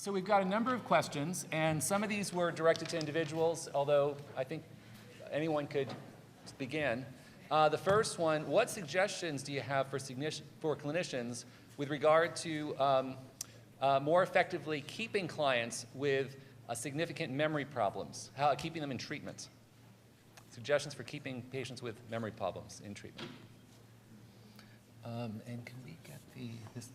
So we've got a number of questions, and some of these were directed to individuals, although I think anyone could begin. The first one, what suggestions do you have for clinicians with regard to more effectively keeping clients with significant memory problems, keeping them in treatment? Suggestions for keeping patients with memory problems in treatment. And can we get this?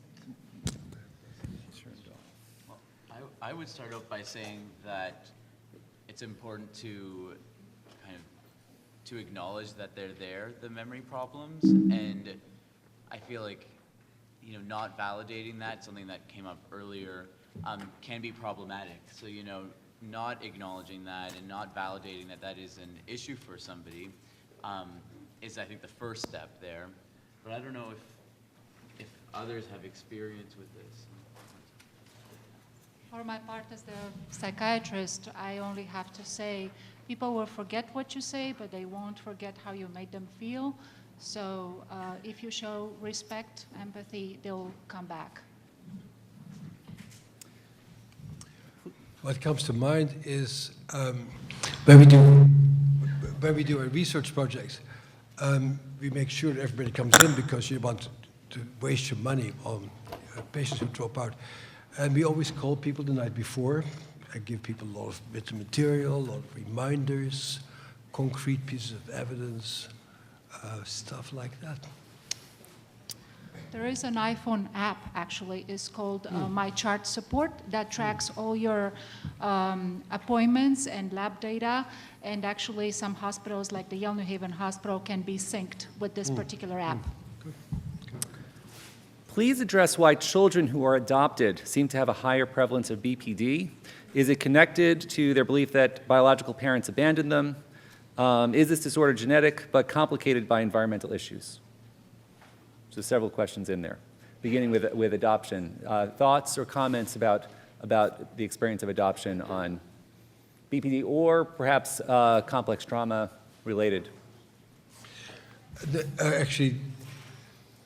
Well, I would start out by saying that it's important to to acknowledge that they're there, the memory problems, and I feel like, not validating that, something that came up earlier, can be problematic. So, not acknowledging that and not validating that that is an issue for somebody is, I think, the first step there. But I don't know if others have experience with this. For my part, as the psychiatrist, I only have to say, people will forget what you say, but they won't forget how you made them feel. So if you show respect, empathy, they'll come back. What comes to mind is when we do our research projects, we make sure that everybody comes in because you want to waste your money on patients who drop out. And we always call people the night before. I give people a lot of bits of material, a lot of reminders, concrete pieces of evidence, stuff like that. There is an iPhone app, actually. It's called My Chart Support that tracks all your appointments and lab data. And actually, some hospitals, like the Yale New Haven Hospital, can be synced with this particular app. Please address why children who are adopted seem to have a higher prevalence of BPD. Is it connected to their belief that biological parents abandoned them? Is this disorder genetic but complicated by environmental issues? So several questions in there, beginning with adoption. Thoughts or comments about the experience of adoption on BPD or perhaps complex trauma related? Actually,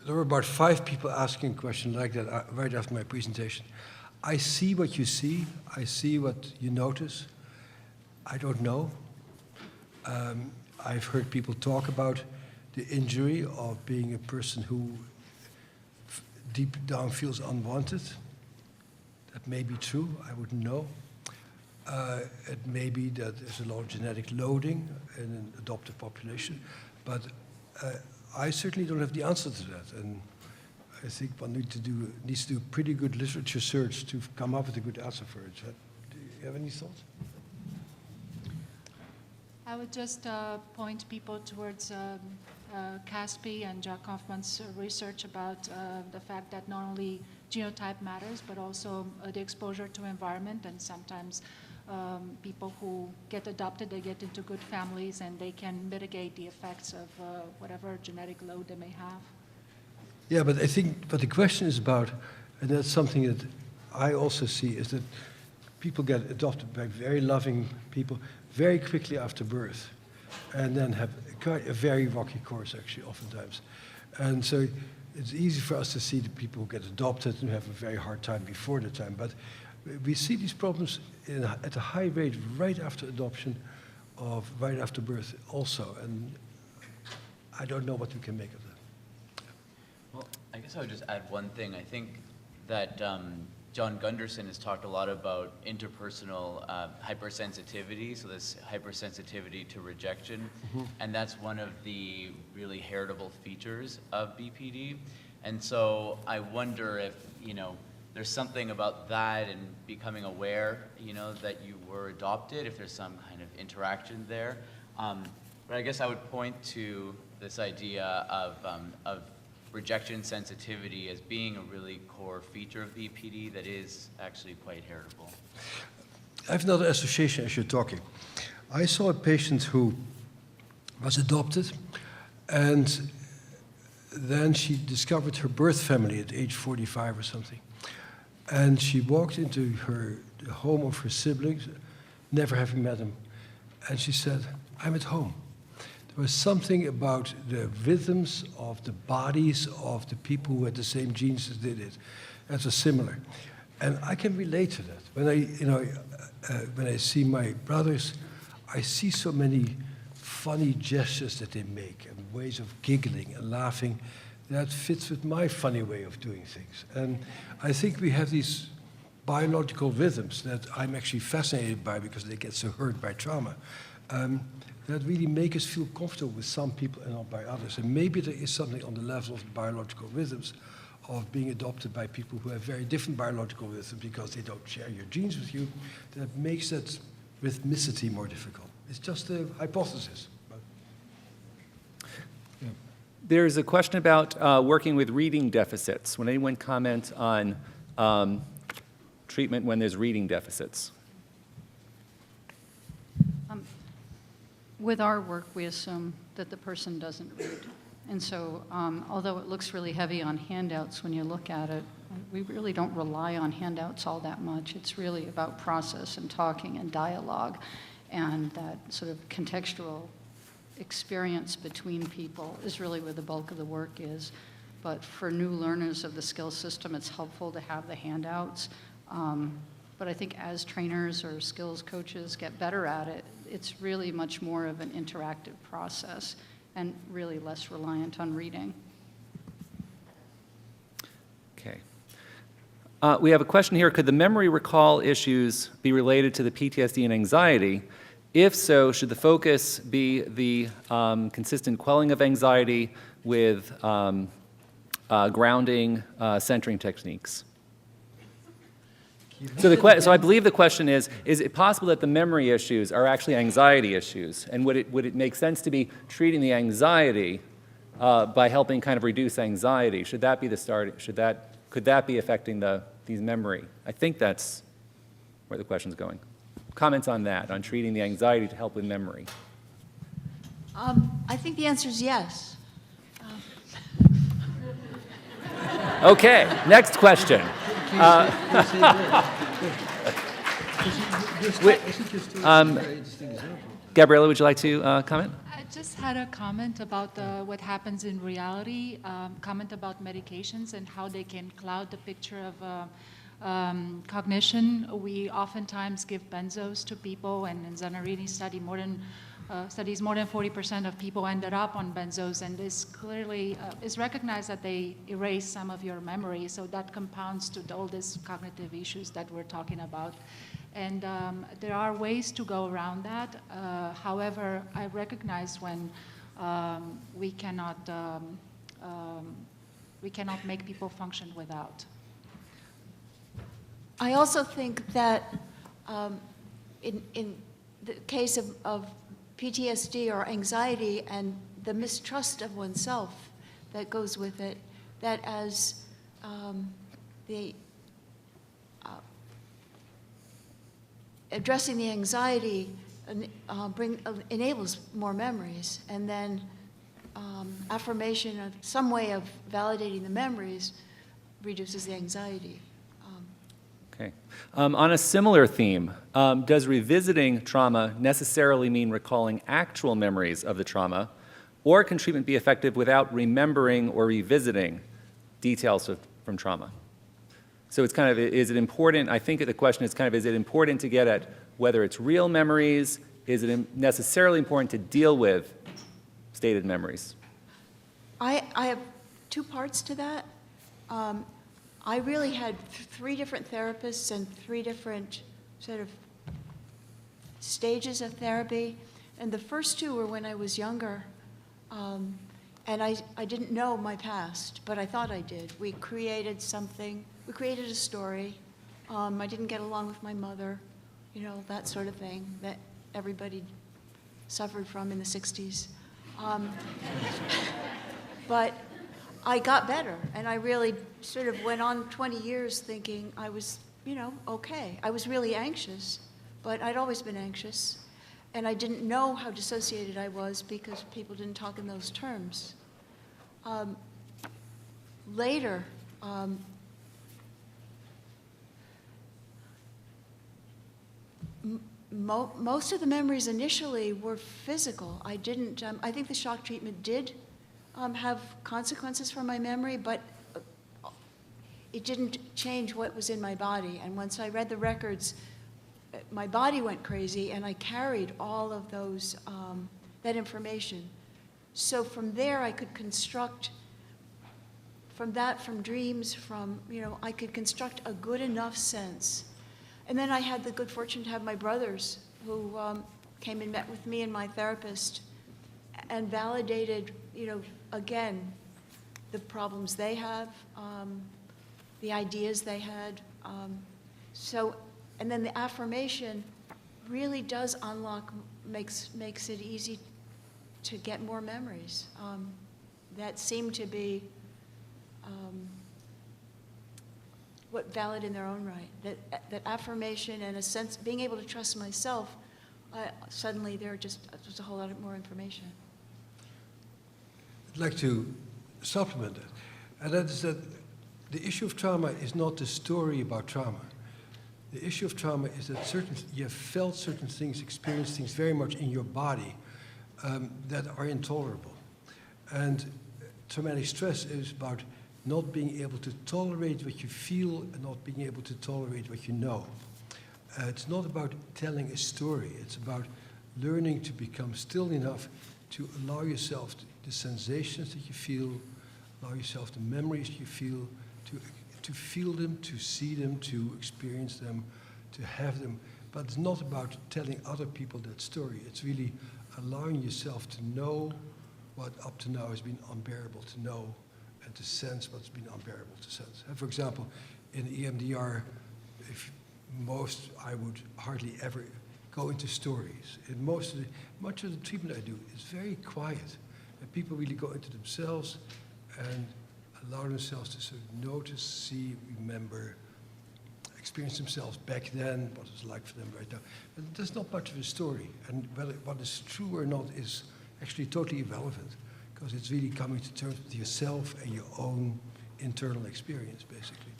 there were about 5 people asking a question like that right after my presentation. I see what you see. I see what you notice. I don't know. I've heard people talk about the injury of being a person who deep down feels unwanted. That may be true. I wouldn't know. It may be that there's a lot of genetic loading in an adopted population. But I certainly don't have the answer to that, and I think one needs to do pretty good literature search to come up with a good answer for it. Do you have any thoughts? I would just point people towards Caspi and Jack Hoffman's research about the fact that not only genotype matters, but also the exposure to environment, and sometimes people who get adopted, they get into good families and they can mitigate the effects of whatever genetic load they may have. Yeah, but I think what the question is about, and that's something that I also see, is that people get adopted by very loving people very quickly after birth, and then have quite a very rocky course, actually, oftentimes. And so it's easy for us to see the people who get adopted and have a very hard time before the time, but we see these problems at a high rate right after adoption, right after birth also, and I don't know what we can make of that. Well, I guess I would just add one thing. I think that John Gunderson has talked a lot about interpersonal hypersensitivity, so this hypersensitivity to rejection, and that's one of the really heritable features of BPD. And so I wonder if, there's something about that and becoming aware, that you were adopted, if there's some kind of interaction there. But I guess I would point to this idea of rejection sensitivity as being a really core feature of BPD that is actually quite heritable. I have another association as you're talking. I saw a patient who was adopted, and then she discovered her birth family at age 45 or something. And she walked into the home of her siblings, never having met them. And she said, I'm at home. There was something about the rhythms of the bodies of the people who had the same genes as they did. That was similar. And I can relate to that. When I see my brothers, I see so many funny gestures that they make and ways of giggling and laughing that fits with my funny way of doing things. And I think we have these biological rhythms that I'm actually fascinated by because they get so hurt by trauma, that really make us feel comfortable with some people and not by others. And maybe there is something on the level of the biological rhythms of being adopted by people who have very different biological rhythms because they don't share your genes with you, that makes that rhythmicity more difficult. It's just a hypothesis. There's a question about working with reading deficits. Would anyone comment on treatment when there's reading deficits? With our work, we assume that the person doesn't read. And so, although it looks really heavy on handouts when you look at it, we really don't rely on handouts all that much. It's really about process and talking and dialogue and that sort of contextual experience between people is really where the bulk of the work is. But for new learners of the skill system, it's helpful to have the handouts. But I think as trainers or skills coaches get better at it, it's really much more of an interactive process and really less reliant on reading. Okay. We have a question here. Could the memory recall issues be related to the PTSD and anxiety? If so, should the focus be the consistent quelling of anxiety with grounding, centering techniques? So I believe the question is it possible that the memory issues are actually anxiety issues? And would it make sense to be treating the anxiety by helping kind of reduce anxiety? Should that be the start? Could that be affecting these memory? I think that's where the question's going. Comments on that, on treating the anxiety to help with memory? I think the answer is yes. Okay, next question. Gabriella, would you like to comment? I just had a comment about what happens in reality, comment about medications and how they can cloud the picture of cognition. We oftentimes give benzos to people, and in Zannarini studies more than 40% of people ended up on benzos, and this clearly is recognized that they erase some of your memory, so that compounds to all these cognitive issues that we're talking about. And there are ways to go around that. However, I recognize when we cannot make people function without. I also think that in the case of PTSD or anxiety and the mistrust of oneself that goes with it, that as addressing the anxiety enables more memories, and then affirmation of some way of validating the memories reduces the anxiety. Okay. On a similar theme, does revisiting trauma necessarily mean recalling actual memories of the trauma, or can treatment be effective without remembering or revisiting details from trauma? So it's kind of, is it important, I think the question is kind of, is it important to get at whether it's real memories? Is it necessarily important to deal with stated memories? I have two parts to that. I really had three different therapists and three different sort of stages of therapy. And the first two were when I was younger. And I didn't know my past, but I thought I did. We created something. We created a story. I didn't get along with my mother, you know, that sort of thing that everybody suffered from in the 60s. But I got better, and I really sort of went on 20 years thinking I was, you know, okay. I was really anxious, but I'd always been anxious, and I didn't know how dissociated I was because people didn't talk in those terms. Later, most of the memories initially were physical. I didn't, I think the shock treatment did have consequences for my memory, but it didn't change what was in my body. And once I read the records, my body went crazy, and I carried all of those, that information. So from there, I could construct, from dreams, I could construct a good enough sense. And then I had the good fortune to have my brothers who came and met with me and my therapist and validated, again, the problems they have, the ideas they had. And then the affirmation really does unlock, makes it easy to get more memories that seem to be what valid in their own right. That affirmation and a sense, being able to trust myself, suddenly there's a whole lot more information. I'd like to supplement that. And that is that the issue of trauma is not the story about trauma. The issue of trauma is that you have felt certain things, experienced things very much in your body that are intolerable. And traumatic stress is about not being able to tolerate what you feel and not being able to tolerate what you know. It's not about telling a story. It's about learning to become still enough to allow yourself the sensations that you feel, allow yourself the memories you feel, to feel them, to see them, to experience them, to have them. But it's not about telling other people that story. It's really allowing yourself to know what up to now has been unbearable to know and to sense what's been unbearable to sense. And for example, in EMDR, I would hardly ever go into stories. In much of the treatment I do is very quiet. And people really go into themselves and allow themselves to sort of notice, see, remember, experience themselves back then, what it's like for them right now. But there's not much of a story. And whether what is true or not is actually totally irrelevant, because it's really coming to terms with yourself and your own internal experience, basically.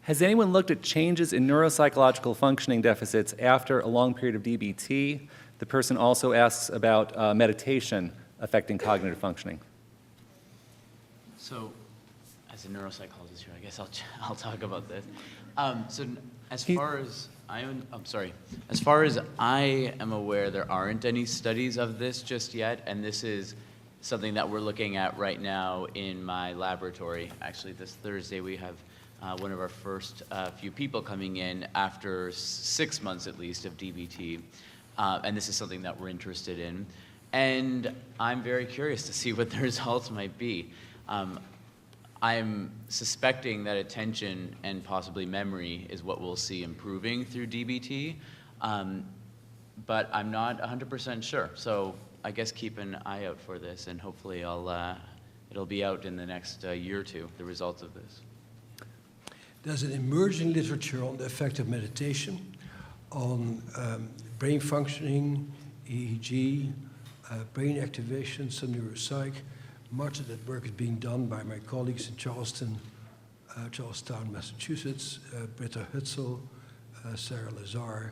Has anyone looked at changes in neuropsychological functioning deficits after a long period of DBT? The person also asks about meditation affecting cognitive functioning. So, as a neuropsychologist here, I guess I'll talk about this. As far as I am aware, there aren't any studies of this just yet, and this is something that we're looking at right now in my laboratory. Actually, this Thursday we have one of our first few people coming in after 6 months at least of DBT, and this is something that we're interested in. And I'm very curious to see what the results might be. I'm suspecting that attention and possibly memory is what we'll see improving through DBT, but I'm not 100% sure. So I guess keep an eye out for this, and hopefully it'll be out in the next year or two, the results of this. There's an emerging literature on the effect of meditation on brain functioning, EEG, brain activation, some neuropsych. Much of that work is being done by my colleagues in Charlestown, Massachusetts, Britta Hutzel, Sarah Lazar,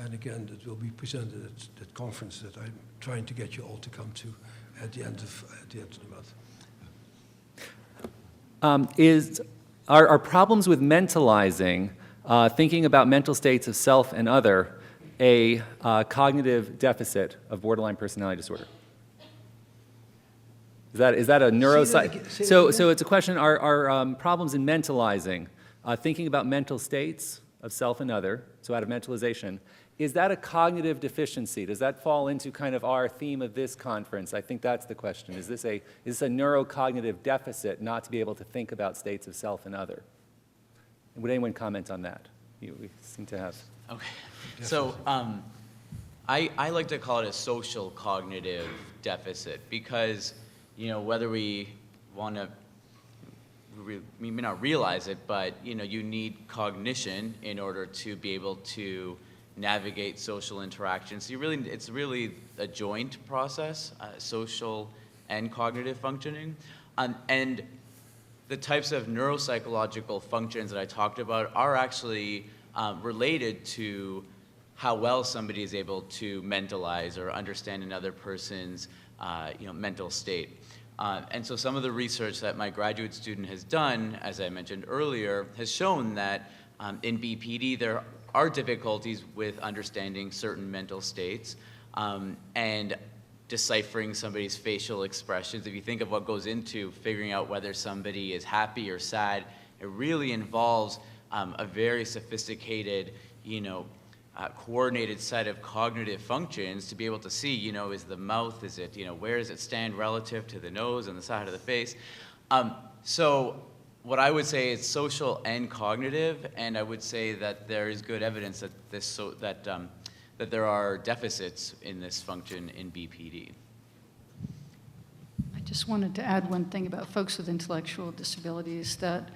and again, that will be presented at that conference that I'm trying to get you all to come to at the end of the month. Are problems with mentalizing, thinking about mental states of self and other, a cognitive deficit of borderline personality disorder? Is that a neuropsych? So it's a question, are problems in mentalizing, thinking about mental states of self and other, so out of mentalization, is that a cognitive deficiency? Does that fall into kind of our theme of this conference? I think that's the question. Is this a neurocognitive deficit not to be able to think about states of self and other? Would anyone comment on that? We seem to have. Okay. So I like to call it a social cognitive deficit because, whether we want to, we may not realize it, but, you need cognition in order to be able to navigate social interactions. So it's really a joint process, social and cognitive functioning. And the types of neuropsychological functions that I talked about are actually related to how well somebody is able to mentalize or understand another person's mental state. And so some of the research that my graduate student has done, as I mentioned earlier, has shown that in BPD there are difficulties with understanding certain mental states and deciphering somebody's facial expressions. If you think of what goes into figuring out whether somebody is happy or sad, it really involves a very sophisticated, coordinated set of cognitive functions to be able to see, is the mouth, is it, where does it stand relative to the nose and the side of the face? So what I would say is social and cognitive, and I would say that there is good evidence that that there are deficits in this function in BPD. I just wanted to add one thing about folks with intellectual disabilities, that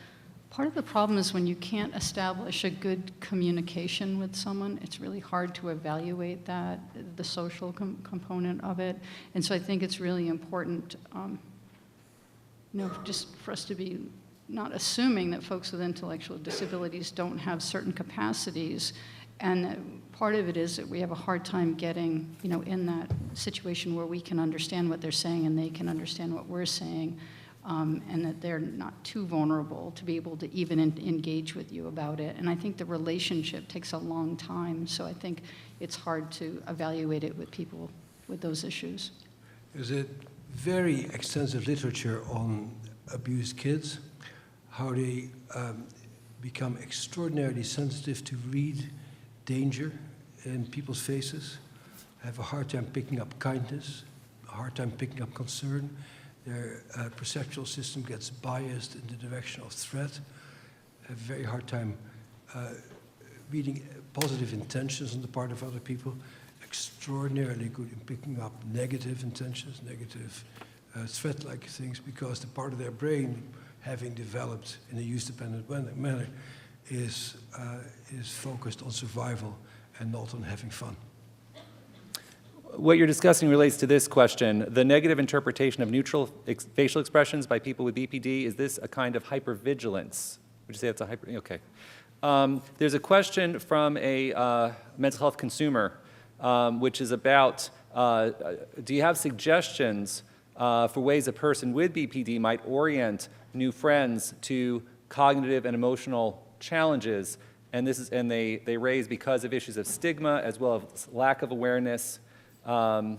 part of the problem is when you can't establish a good communication with someone, it's really hard to evaluate that, the social component of it. And so I think it's really important, just for us to be not assuming that folks with intellectual disabilities don't have certain capacities. And part of it is that we have a hard time getting, in that situation where we can understand what they're saying and they can understand what we're saying, and that they're not too vulnerable to be able to even engage with you about it. And I think the relationship takes a long time, so I think it's hard to evaluate it with people with those issues. There's a very extensive literature on abused kids, how they become extraordinarily sensitive to read danger in people's faces, have a hard time picking up kindness, a hard time picking up concern. Their perceptual system gets biased in the direction of threat, have a very hard time reading positive intentions on the part of other people, extraordinarily good in picking up negative intentions, negative threat-like things, because the part of their brain, having developed in a use-dependent manner, is focused on survival and not on having fun. What you're discussing relates to this question. The negative interpretation of neutral facial expressions by people with BPD, is this a kind of hypervigilance? Would you say it's a hyper? Okay. There's a question from a mental health consumer, which is about, do you have suggestions for ways a person with BPD might orient new friends to cognitive and emotional challenges? And they raise because of issues of stigma as well as lack of awareness, and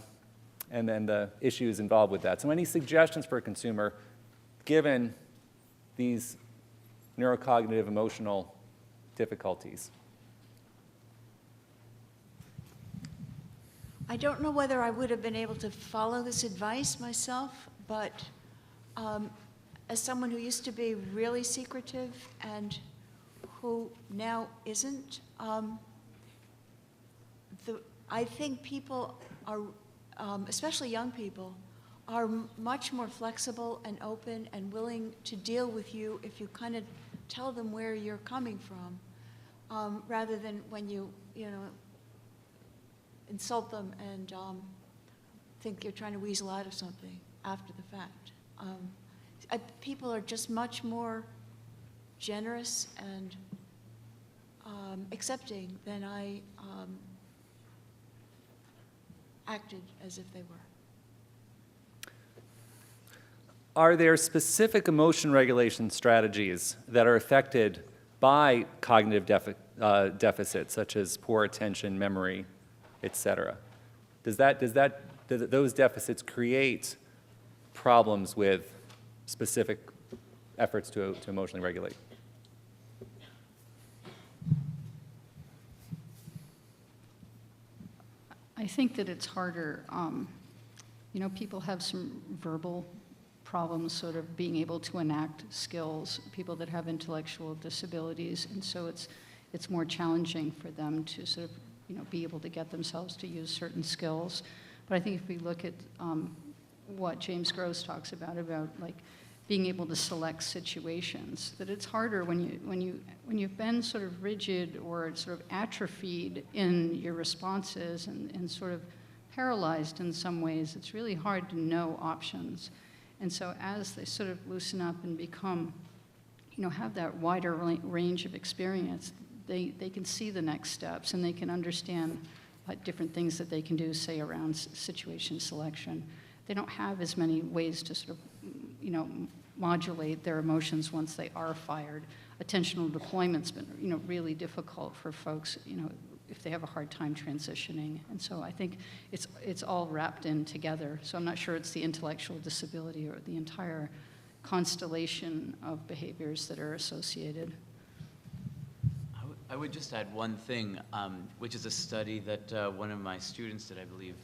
then the issues involved with that. So any suggestions for a consumer given these neurocognitive emotional difficulties? I don't know whether I would have been able to follow this advice myself, but as someone who used to be really secretive and who now isn't, I think people are, especially young people, are much more flexible and open and willing to deal with you if you kind of tell them where you're coming from, rather than when you insult them and think you're trying to weasel out of something after the fact. People are just much more generous and accepting than I acted as if they were. Are there specific emotion regulation strategies that are affected by cognitive deficits, such as poor attention, memory, et cetera? Do those deficits create problems with specific efforts to emotionally regulate? I think that it's harder. People have some verbal problems, sort of being able to enact skills, people that have intellectual disabilities, and so it's more challenging for them to sort of be able to get themselves to use certain skills. But I think if we look at what James Gross talks about like being able to select situations, that it's harder when you've been sort of rigid or sort of atrophied in your responses and sort of paralyzed in some ways. It's really hard to know options. And so as they sort of loosen up and become, have that wider range of experience, they can see the next steps and they can understand what different things that they can do, say, around situation selection. They don't have as many ways to sort of modulate their emotions once they are fired. Attentional deployment's been, really difficult for folks, if they have a hard time transitioning. And so I think it's all wrapped in together. So I'm not sure it's the intellectual disability or the entire constellation of behaviors that are associated. I would just add one thing, which is a study that one of my students did, I believe,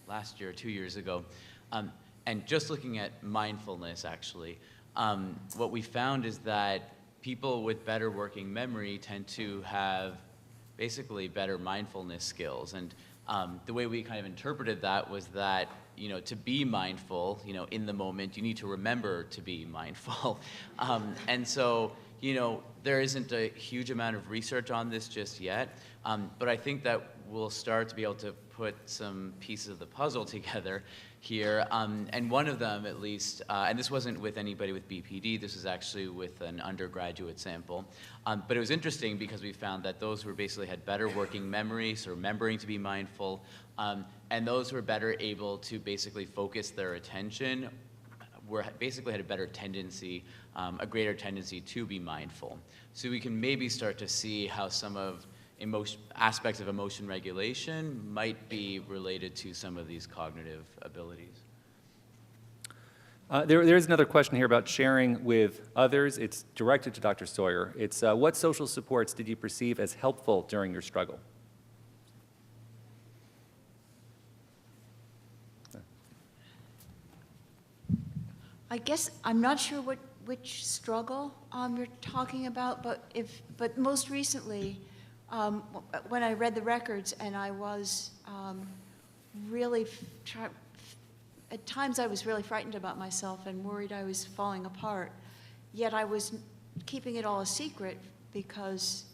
last year or 2 years ago. And just looking at mindfulness, actually, what we found is that people with better working memory tend to have basically better mindfulness skills. And the way we kind of interpreted that was that, to be mindful, in the moment, you need to remember to be mindful. And so, there isn't a huge amount of research on this just yet, but I think that we'll start to be able to put some pieces of the puzzle together here, and one of them at least, and this wasn't with anybody with BPD, this was actually with an undergraduate sample, but it was interesting because we found that those who basically had better working memory, so remembering to be mindful, and those who were better able to basically focus their attention basically had a better tendency, a greater tendency to be mindful. So we can maybe start to see how some of aspects of emotion regulation might be related to some of these cognitive abilities. There is another question here about sharing with others. It's directed to Dr. Sawyer. It's what social supports did you perceive as helpful during your struggle? I guess I'm not sure which struggle you're talking about, but most recently, when I read the records and I was really, at times I was really frightened about myself and worried I was falling apart, yet I was keeping it all a secret because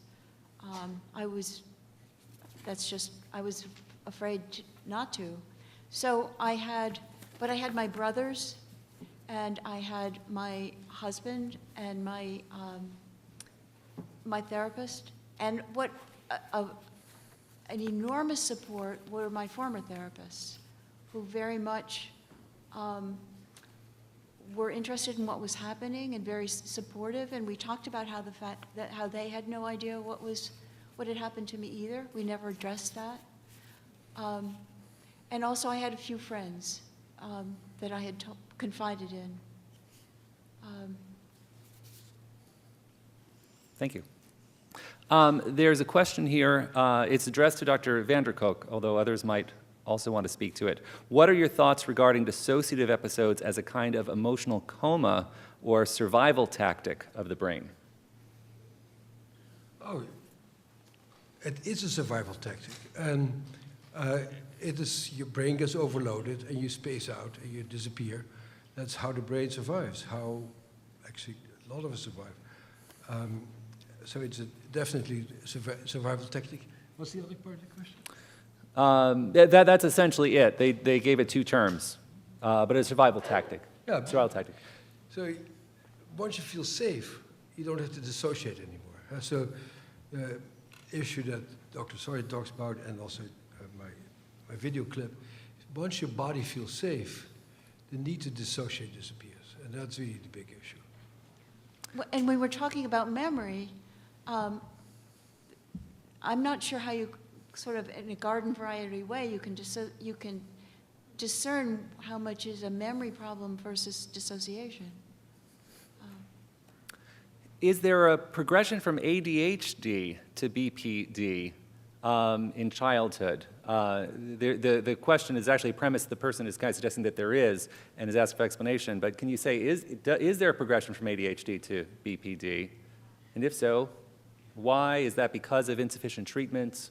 I was afraid not to. So I had my brothers, and I had my husband and my therapist, and an enormous support were my former therapists, who very much were interested in what was happening and very supportive. And we talked about how they had no idea what had happened to me either. We never addressed that. And also, I had a few friends that I had confided in. Thank you. There's a question here. It's addressed to Dr. Vanderkook, although others might also want to speak to it. What are your thoughts regarding dissociative episodes as a kind of emotional coma or survival tactic of the brain? Oh, it is a survival tactic. And it is, your brain gets overloaded and you space out and you disappear. That's how the brain survives, how actually a lot of us survive. So it's definitely a survival tactic. What's the other part of the question? That's essentially it. They gave it two terms, but a survival tactic. Yeah. Survival tactic. So once you feel safe, you don't have to dissociate anymore. So the issue that Dr. Sawyer talks about, and also my video clip, once your body feels safe, the need to dissociate disappears, and that's really the big issue. And when we're talking about memory, I'm not sure how you sort of, in a garden variety way, you can discern how much is a memory problem versus dissociation. Is there a progression from ADHD to BPD in childhood? The question is actually premised, the person is kind of suggesting that there is and is asked for explanation, but can you say, is there a progression from ADHD to BPD? And if so, why? Is that because of insufficient treatment?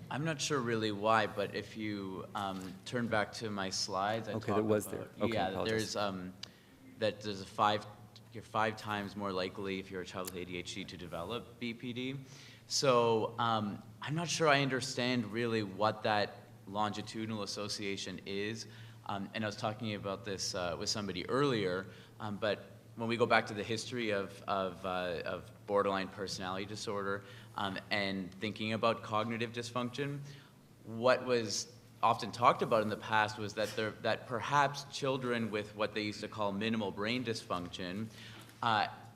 I'm not sure really why, but if you turn back to my slides, I Okay, talk that was about, there. Okay, yeah, apologize. you're 5 times more likely if you're a child with ADHD to develop BPD. So I'm not sure I understand really what that longitudinal association is. And I was talking about this with somebody earlier, but when we go back to the history of borderline personality disorder and thinking about cognitive dysfunction, what was often talked about in the past was that that perhaps children with what they used to call minimal brain dysfunction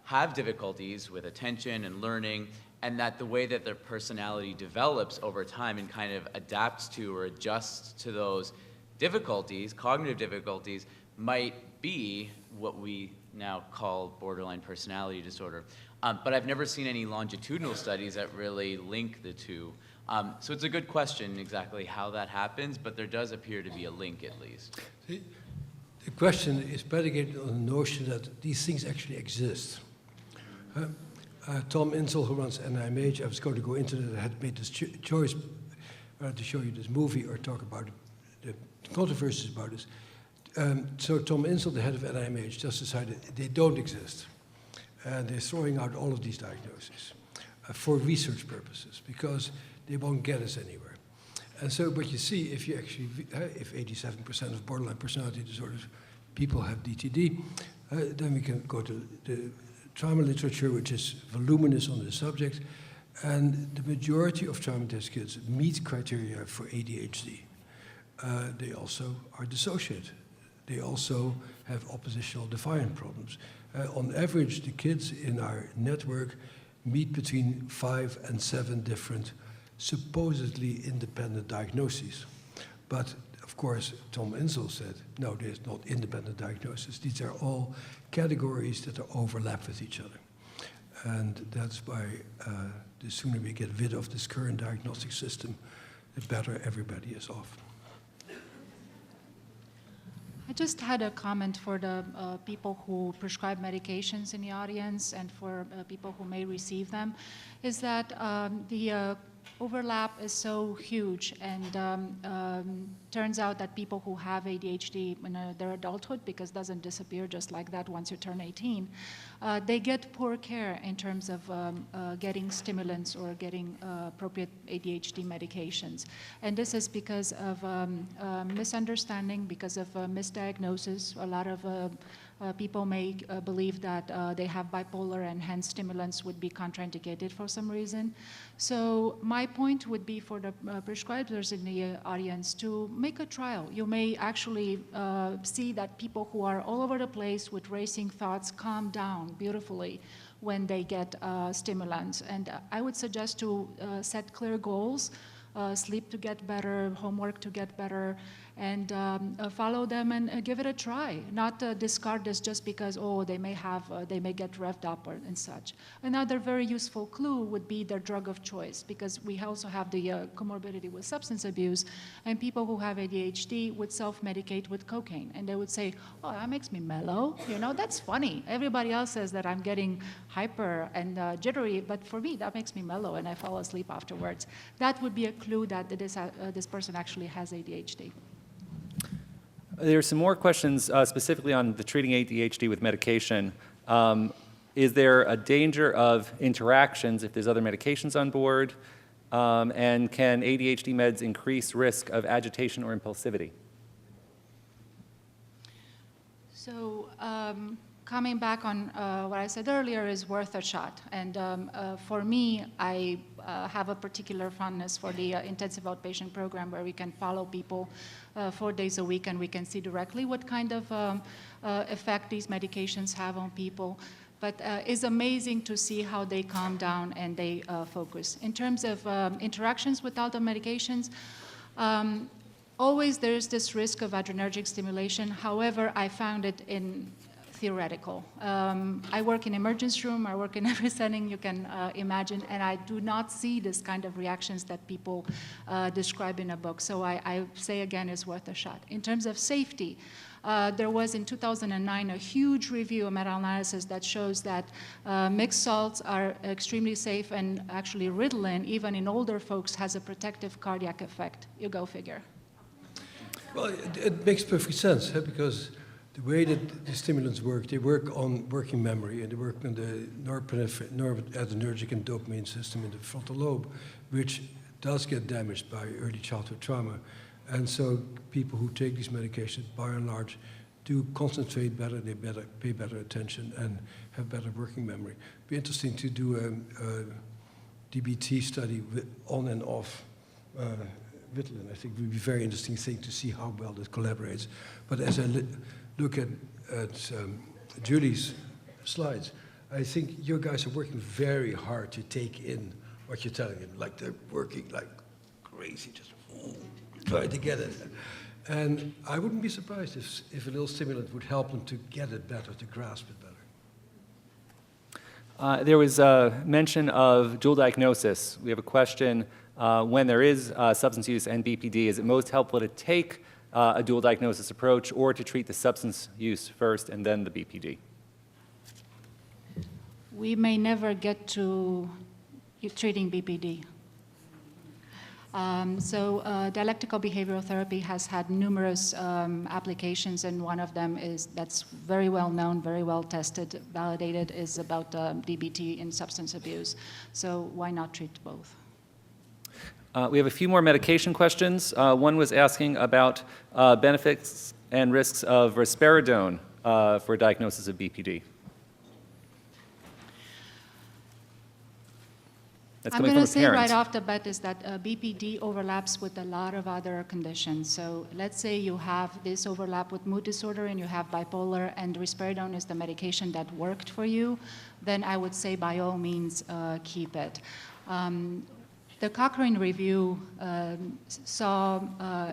have difficulties with attention and learning, and that the way that their personality develops over time and kind of adapts to or adjusts to those difficulties, cognitive difficulties, might be what we now call borderline personality disorder. But I've never seen any longitudinal studies that really link the two. So it's a good question exactly how that happens, but there does appear to be a link at least. The question is predicated on the notion that these things actually exist. Tom Insel, who runs NIMH, I was going to go into that, I had made this choice whether to show you this movie or talk about the controversies about this. So Tom Insel, the head of NIMH, just decided they don't exist. And they're throwing out all of these diagnoses for research purposes because they won't get us anywhere. And so what you see, if 87% of borderline personality disorders people have DTD, then we can go to the trauma literature, which is voluminous on the subject, and the majority of traumatized kids meet criteria for ADHD. They also are dissociated. They also have oppositional defiant problems. On average, the kids in our network meet between 5 and 7 different supposedly independent diagnoses. But of course, Tom Insel said, no, there's not independent diagnosis. These are all categories that overlap with each other. And that's why the sooner we get rid of this current diagnostic system, the better everybody is off. I just had a comment for the people who prescribe medications in the audience and for people who may receive them, is that the overlap is so huge, and turns out that people who have ADHD in their adulthood, because it doesn't disappear just like that once you turn 18, they get poor care in terms of getting stimulants or getting appropriate ADHD medications. And this is because of misunderstanding, because of misdiagnosis. A lot of people may believe that they have bipolar and hence stimulants would be contraindicated for some reason. So my point would be for the prescribers in the audience to make a trial. You may actually see that people who are all over the place with racing thoughts calm down beautifully when they get stimulants. And I would suggest to set clear goals, sleep to get better, homework to get better, and follow them and give it a try. Not discard this just because, oh, they may get revved up and such. Another very useful clue would be their drug of choice, because we also have the comorbidity with substance abuse, and people who have ADHD would self-medicate with cocaine, and they would say, oh, that makes me mellow, that's funny. Everybody else says that I'm getting hyper and jittery, but for me, that makes me mellow, and I fall asleep afterwards. That would be a clue that this person actually has ADHD. There are some more questions specifically on the treating ADHD with medication. Is there a danger of interactions if there's other medications on board? And can ADHD meds increase risk of agitation or impulsivity? So coming back on what I said earlier is worth a shot. And for me, I have a particular fondness for the intensive outpatient program where we can follow people 4 days a week and we can see directly what kind of effect these medications have on people. But it's amazing to see how they calm down and they focus. In terms of interactions with other medications, always there's this risk of adrenergic stimulation. However, I found it in theoretical. I work in emergency room, I work in every setting you can imagine, and I do not see this kind of reactions that people describe in a book. So I say again, it's worth a shot. In terms of safety, there was in 2009 a huge review, a meta-analysis that shows that mixed salts are extremely safe, and actually Ritalin, even in older folks, has a protective cardiac effect. You go figure. Well, it makes perfect sense, because the way that the stimulants work, they work on working memory, and they work on the noradrenergic and dopamine system in the frontal lobe, which does get damaged by early childhood trauma. And so people who take these medications, by and large, do concentrate better, they pay better attention, and have better working memory. It'd be interesting to do a DBT study with on and off Ritalin, I think would be a very interesting thing to see how well this collaborates. But as I look at Julie's slides, I think your guys are working very hard to take in what you're telling them. Like they're working like crazy, just trying to get it. And I wouldn't be surprised if a little stimulant would help them to get it better, to grasp it better. There was a mention of dual diagnosis. We have a question, when there is substance use and BPD, is it most helpful to take a dual diagnosis approach or to treat the substance use first and then the BPD? We may never get to treating BPD. Dialectical behavioral therapy has had numerous applications, and one of them is that's very well known, very well tested, validated, is about DBT in substance abuse. So why not treat both? We have a few more medication questions. One was asking about benefits and risks of risperidone for diagnosis of BPD. I'm going to say right off the bat is that BPD overlaps with a lot of other conditions. So let's say you have this overlap with mood disorder and you have bipolar, and risperidone is the medication that worked for you, then I would say by all means keep it. The Cochrane review saw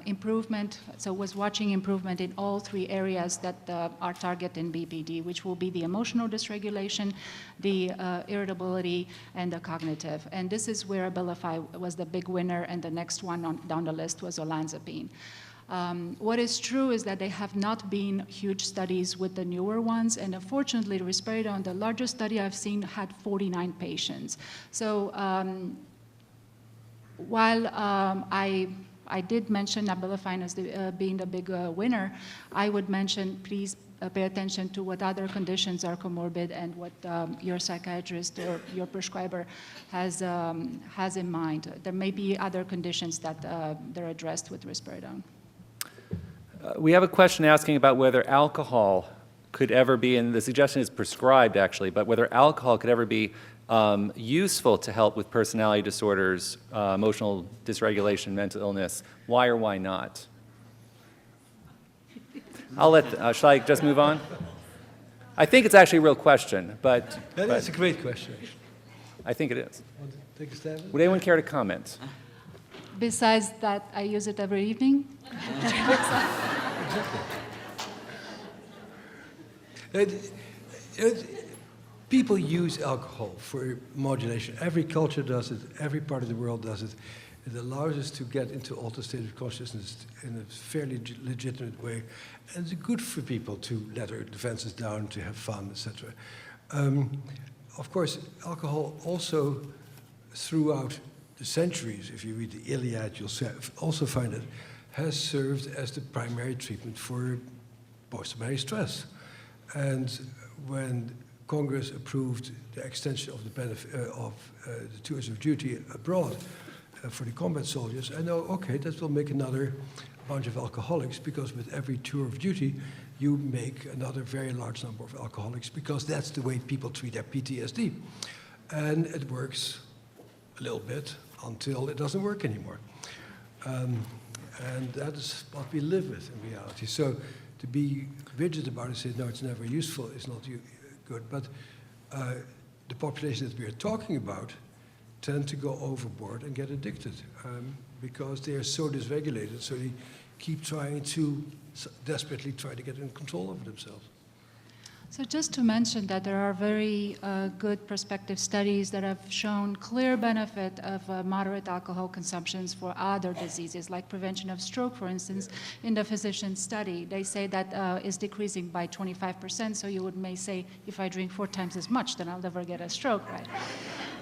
improvement, so was watching improvement in all three areas that are target in BPD, which will be the emotional dysregulation, the irritability, and the cognitive. And this is where Abilify was the big winner, and the next one down the list was olanzapine. What is true is that there have not been huge studies with the newer ones, and unfortunately, risperidone, the largest study I've seen, had 49 patients. So while I did mention Abilify as being the big winner, I would mention please pay attention to what other conditions are comorbid and what your psychiatrist or your prescriber has in mind. There may be other conditions that they're addressed with risperidone. We have a question asking about whether alcohol could ever be, and the suggestion is prescribed actually, but whether alcohol could ever be useful to help with personality disorders, emotional dysregulation, mental illness. Why or why not? I'll let, shall I just move on? I think it's actually a real question, but... That's a great question. I think it is. Want to take a stab at it? Would anyone care to comment? Besides that, I use it every evening. People use alcohol for modulation. Every culture does it. Every part of the world does it. It allows us to get into altered state of consciousness in a fairly legitimate way. And it's good for people to let their defenses down, to have fun, etc. Of course, alcohol also, throughout the centuries, if you read the Iliad, you'll also find it, has served as the primary treatment for post-traumatic stress. And when Congress approved the extension of the benefit of the tours of duty abroad for the combat soldiers, I know, okay, that will make another bunch of alcoholics, because with every tour of duty, you make another very large number of alcoholics, because that's the way people treat their PTSD. And it works a little bit until it doesn't work anymore. And that is what we live with in reality. So to be rigid about it and say, no, it's never useful, is not good. But the population that we are talking about tend to go overboard and get addicted because they are so dysregulated, so they keep trying to desperately try to get in control over themselves. So just to mention that there are very good prospective studies that have shown clear benefit of moderate alcohol consumptions for other diseases, like prevention of stroke, for instance. In the physician study, they say that is decreasing by 25%, so you may say, if I drink 4 times as much, then I'll never get a stroke, right?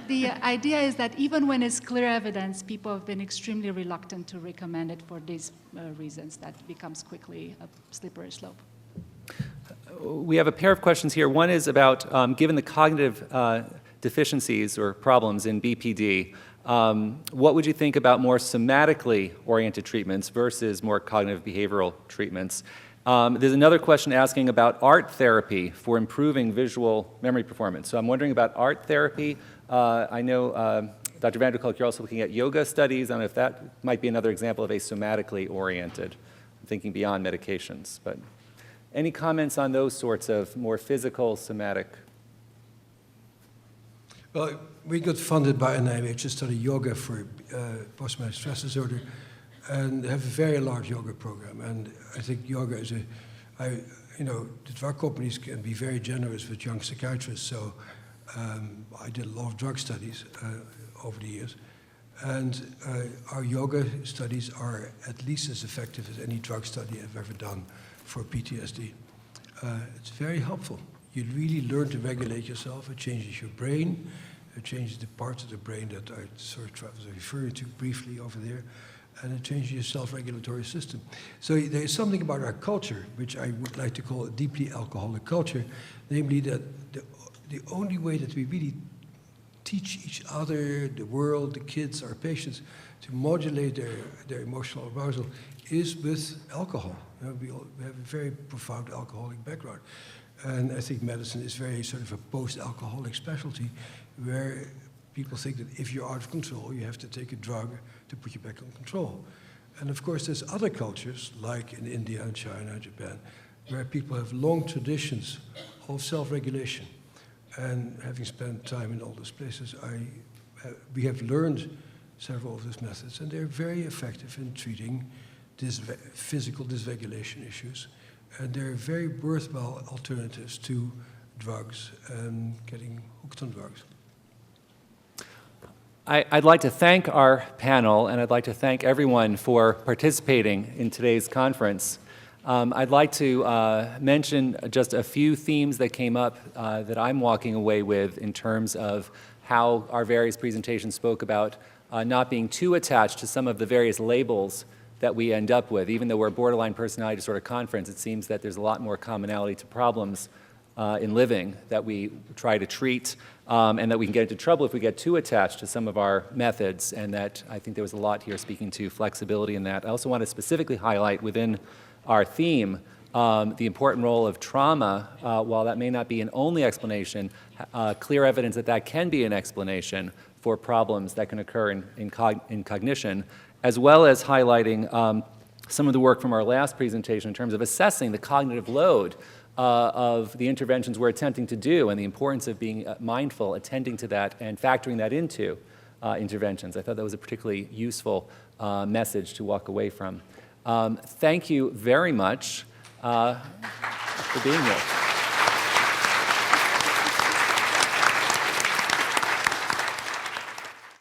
The idea is that even when it's clear evidence, people have been extremely reluctant to recommend it for these reasons. That becomes quickly a slippery slope. We have a pair of questions here. One is about, given the cognitive deficiencies or problems in BPD, what would you think about more somatically oriented treatments versus more cognitive behavioral treatments? There's another question asking about art therapy for improving visual memory performance. So I'm wondering about art therapy. I know Dr. Vanderkolk, you're also looking at yoga studies. I don't know if that might be another example of a somatically oriented, thinking beyond medications. But any comments on those sorts of more physical, somatic? Well, we got funded by NIH to study yoga for post-traumatic stress disorder, and have a very large yoga program. And I think yoga is the drug companies can be very generous with young psychiatrists. So I did a lot of drug studies over the years, and our yoga studies are at least as effective as any drug study I've ever done for PTSD. It's very helpful. You really learn to regulate yourself. It changes your brain. It changes the parts of the brain that I sort of was referring to briefly over there. And it changes your self-regulatory system. So there is something about our culture, which I would like to call a deeply alcoholic culture, namely that the only way that we really teach each other, the world, the kids, our patients, to modulate their emotional arousal is with alcohol. We have a very profound alcoholic background. And I think medicine is very sort of a post-alcoholic specialty where people think that if you're out of control, you have to take a drug to put you back on control. And of course, there's other cultures, like in India and China and Japan, where people have long traditions of self-regulation. And having spent time in all those places, we have learned several of these methods, and they're very effective in treating physical dysregulation issues. And they're very worthwhile alternatives to drugs and getting hooked on drugs. I'd like to thank our panel, and I'd like to thank everyone for participating in today's conference. I'd like to mention just a few themes that came up that I'm walking away with in terms of how our various presentations spoke about not being too attached to some of the various labels that we end up with. Even though we're a borderline personality disorder conference, it seems that there's a lot more commonality to problems in living that we try to treat, and that we can get into trouble if we get too attached to some of our methods, and that I think there was a lot here speaking to flexibility in that. I also want to specifically highlight within our theme the important role of trauma. While that may not be an only explanation, clear evidence that that can be an explanation for problems that can occur in cognition, as well as highlighting some of the work from our last presentation in terms of assessing the cognitive load of the interventions we're attempting to do, and the importance of being mindful, attending to that, and factoring that into interventions. I thought that was a particularly useful message to walk away from. Thank you very much for being here.